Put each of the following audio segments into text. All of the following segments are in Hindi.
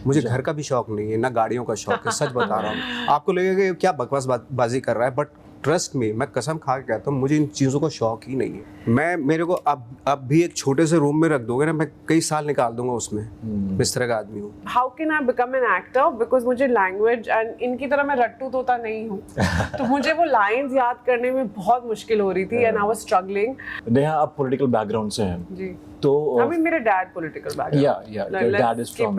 मुझे घर का भी शौक नहीं है, ना गाड़ियों का शौक है, सच बता रहा हूँ। आपको लगेगा कि क्या बकवास बाजी कर रहा है, बट ट्रस्ट में मैं कसम खा के कहता हूँ, मुझे इन चीज़ों का शौक ही नहीं है। मेरे को अब भी एक छोटे से रूम में रख दोगे ना, मैं कई साल निकाल दूंगा उसमें। इस तरह का आदमी हूँ। How can I become an actor, because मुझे लैंग्वेज एंड इनकी तरह मैं रट्टू तोता नहीं हूँ। तो मुझे वो लाइंस याद करने में बहुत मुश्किल हो रही थी and I was struggling. Neha, आप पॉलिटिकल बैकग्राउंड से हैं जी, तो I mean, मेरे dad political background, your dad is from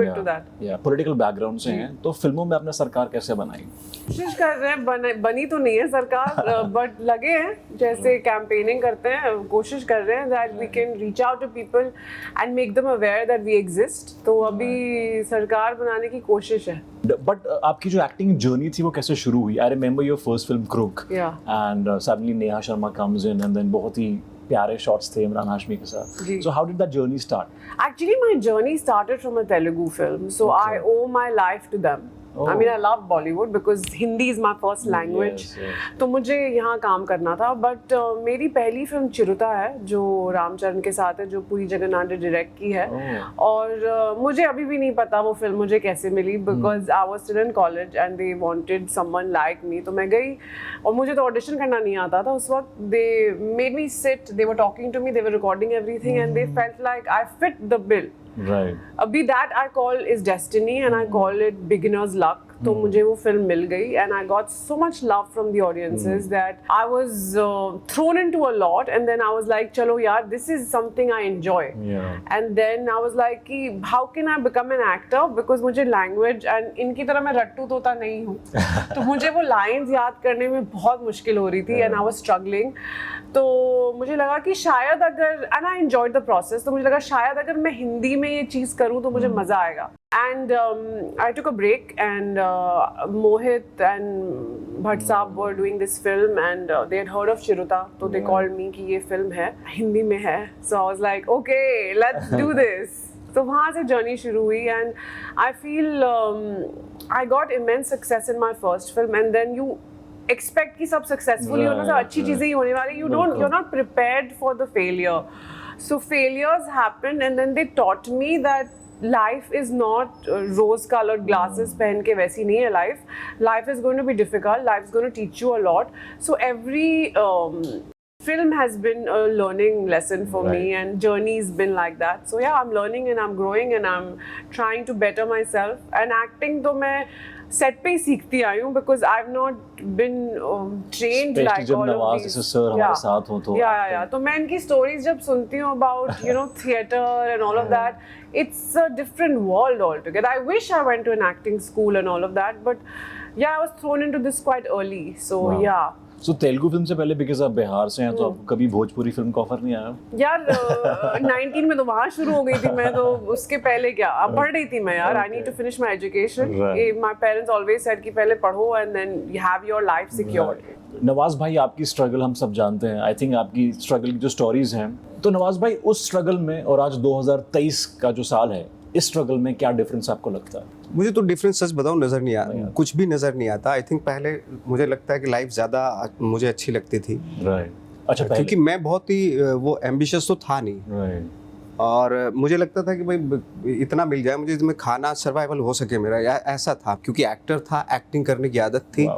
political background से हैं, तो फिल्मों में आपने सरकार कैसे बनाई? कोशिश कर रहे हैं, बनी तो नहीं है सरकार, बट लगे हैं, जैसे कैंपेनिंग करते हैं, कोशिश कर रहे हैं that we can reach out to people and make them aware that we exist. तो अभी सरकार बनाने की कोशिश है। बट आपकी जो एक्टिंग जर्नी थी वो कैसे शुरू हुई? I remember your first film Crook and suddenly Neha Sharma comes in and then बहुत ही प्यारे शॉट्स थे इमरान हाशमी के साथ। So how did that journey start? Actually, my journey started from a Telugu film, so I owe my life to them. I mean, I love Bollywood because Hindi is my first language. तो मुझे यहाँ काम करना था, बट मेरी पहली फिल्म चिरुता है जो रामचरण के साथ है, जो पूरी जगन्नाथ ने डायरेक्ट की है। और मुझे अभी भी नहीं पता वो फिल्म मुझे कैसे मिली, because I was still in college and they wanted someone like me. तो मैं गई और मुझे तो ऑडिशन करना नहीं आता था उस वक्त। They made me sit, they were talking to me, they were recording everything and they felt like I fit the bill. Right. अभी that I call is destiny and I call it beginner's luck. तो मुझे वो फिल्म मिल गई and I got so much love from the audiences that I was thrown into a lot and then I was like, चलो यार, this is something I enjoy. And then I was like कि how can I become an actor, because मुझे language and इनकी तरह मैं रट्टू तोता नहीं हूँ। तो मुझे वो lines याद करने में बहुत मुश्किल हो रही थी and I was struggling. तो मुझे लगा कि शायद अगर and I enjoyed the process, तो मुझे लगा शायद अगर मैं हिंदी में ये चीज़ करूँ तो मुझे मज़ा आएगा। And I took a break and Mohit and Bhatt Saab were doing this film and they had heard of Chiruta, so they called me कि ये film है, हिंदी में है। So I was like, okay, let's do this. तो वहाँ से जर्नी शुरू हुई and I feel I got immense success in my first film and then you expect कि सब successful ही होना, सब अच्छी चीज़ें ही होने वाली। You're not prepared for the failure. So failures happened and then they taught me that life is not rose colored glasses पहन के वैसी नहीं है life is going to be difficult, life is going to teach you a lot. So every film has been a learning lesson for me and journey's been like that. So yeah, I'm learning and I'm growing and I'm trying to better myself. And acting तो मैं सेट पे ही सीखती आई हूँ because I've not been trained like all of these. Sir हमारे साथ हो तो तो मैं इनकी स्टोरीज जब सुनती हूँ about theater and all of that, it's a different world altogether. I wish I went to an acting school and all of that, but yeah, I was thrown into this quite early. So yeah. So Telugu film से पहले बिकॉज आप बिहार से हैं तो आपको कभी भोजपुरी फिल्म का ऑफर नहीं आया? यार 19 में तो वहाँ शुरू हो गई थी मैं, तो उसके पहले क्या अब पढ़ रही थी मैं यार। I need to finish my education. My parents always said कि पहले पढ़ो and then you have your life secured. Nawaz भाई, आपकी स्ट्रगल हम सब जानते हैं। आई थिंक आपकी स्ट्रगल की जो स्टोरीज हैं, तो नवाज भाई उस स्ट्रगल में और आज 2023 का जो साल है, इस स्ट्रगल में क्या डिफरेंस आपको लगता है? मुझे तो डिफरेंस सच बताऊं नज़र नहीं आता, कुछ भी नज़र नहीं आता। आई थिंक पहले मुझे लगता है कि लाइफ ज़्यादा मुझे अच्छी लगती थी। अच्छा, क्योंकि मैं बहुत ही वो एम्बिशियस तो था नहीं। और मुझे लगता था कि भाई इतना मिल जाए मुझे, इसमें खाना सर्वाइवल हो सके मेरा, ऐसा था। क्योंकि एक्टर था, एक्टिंग करने की आदत थी।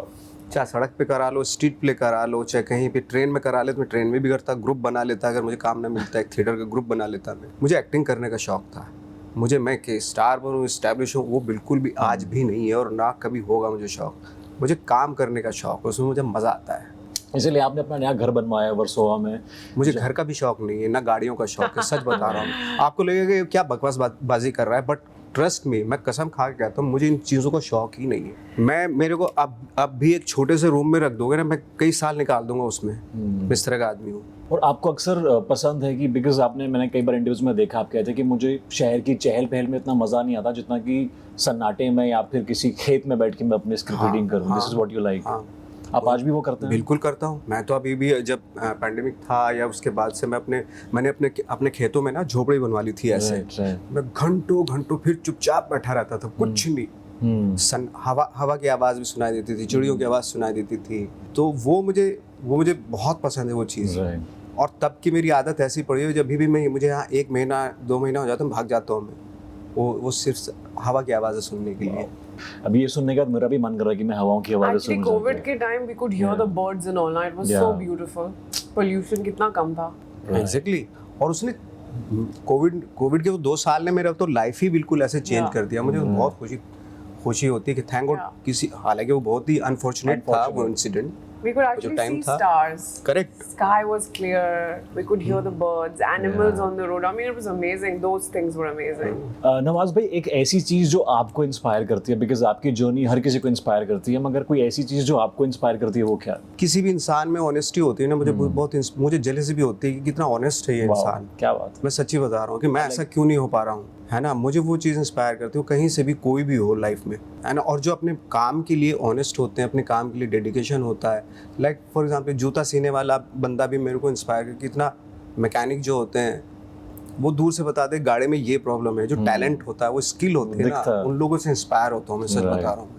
चाहे सड़क पे करा लो, स्ट्रीट प्ले करा लो, चाहे कहीं पे ट्रेन में करा ले तो मैं ट्रेन में भी करता, ग्रुप बना लेता, अगर मुझे काम ना मिलता एक थिएटर का ग्रुप बना लेता मैं। मुझे एक्टिंग करने का शौक था। मैं कि स्टार बनूँ, इस्टेब्लिश हूँ, वो बिल्कुल भी आज भी नहीं है और ना कभी होगा मुझे शौक। मुझे काम करने का शौक है, उसमें मुझे मज़ा आता है। इसलिए आपने अपना नया घर बनवाया वर्सोवा में। मुझे घर का भी शौक नहीं है, ना गाड़ियों का शौक है, सच बता रहा हूँ। आपको लगेगा कि क्या बकवास बाजी कर रहा है, बट ट्रस्ट में मैं कसम खा के कहता हूँ, मुझे इन चीज़ों का शौक ही नहीं है। मेरे को अब भी एक छोटे से रूम में रख दोगे ना, मैं कई साल निकाल दूंगा उसमें। इस तरह का आदमी हूँ। और आपको अक्सर पसंद है कि बिकॉज मैंने कई बार इंटरव्यूज में देखा, आप कहते हैं कि मुझे शहर की चहल पहल में इतना मज़ा नहीं आता जितना कि सन्नाटे में या फिर किसी खेत में बैठ के मैं अपनी स्क्रिप्ट रीडिंग करूँ। This is what you like. आप आज भी वो करते हैं? बिल्कुल करता हूँ। मैं तो अभी भी, जब पैंडेमिक था या उसके बाद से मैंने अपने खेतों में ना झोपड़ी बनवा ली थी ऐसे। मैं घंटों फिर चुपचाप बैठा रहता था, कुछ नहीं। हवा की आवाज़ भी सुनाई देती थी, चिड़ियों की आवाज़ सुनाई देती थी। तो वो मुझे बहुत पसंद है वो चीज़। और तब की मेरी आदत ऐसी पड़ी है, जब भी मुझे यहाँ 1 महीना 2 महीना हो जाता है भाग जाता हूँ मैं। वो सिर्फ हवा की आवाज़ें सुनने के लिए। अभी ये सुनने के बाद मेरा भी मन कर रहा है कि मैं हवाओं की आवाज़ें Actually, सुनूं COVID जाके। के time we could hear the birds and all. It was so Yeah. beautiful. Pollution कितना कम था. एग्जैक्टली। और उसने कोविड के वो 2 साल ने मेरा तो लाइफ ही बिल्कुल ऐसे चेंज Yeah. कर दिया। मुझे बहुत खुशी होती है कि थैंक गॉड Yeah. किसी, हालांकि वो बहुत ही अनफॉर्चुनेट था वो incident. We could actually time see था। stars. Correct. Sky was clear. We could hear the birds, animals on the road. I mean, it was amazing. Those things were amazing. Nawaz भाई, एक ऐसी चीज़ जो आपको इंस्पायर करती है, बिकॉज आपकी जर्नी हर किसी को इंस्पायर करती है, मगर कोई ऐसी चीज़ जो आपको इंस्पायर करती है वो क्या? किसी भी इंसान में ऑनेस्टी होती है ना, मुझे जेलसी भी होती है कि कितना ऑनेस्ट है ये वाह, इंसान। क्या बात। मैं सच्ची बता रहा हूँ कि मैं ऐसा क्यों नहीं हो पा रहा हूँ, है ना। मुझे वो चीज़ इंस्पायर करती है, वो कहीं से भी कोई भी हो लाइफ में, है ना। और जो अपने काम के लिए ऑनेस्ट होते हैं, अपने काम के लिए डेडिकेशन होता है। लाइक फॉर एग्जांपल जूता सीने वाला बंदा भी मेरे को इंस्पायर कर, कितना मैकेनिक जो होते हैं वो दूर से बताते हैं गाड़ी में ये प्रॉब्लम है। जो टैलेंट होता है, वो स्किल होती है ना, दिखता है। उन लोगों से इंस्पायर होता हूँ मैं, सच बता रहा हूँ।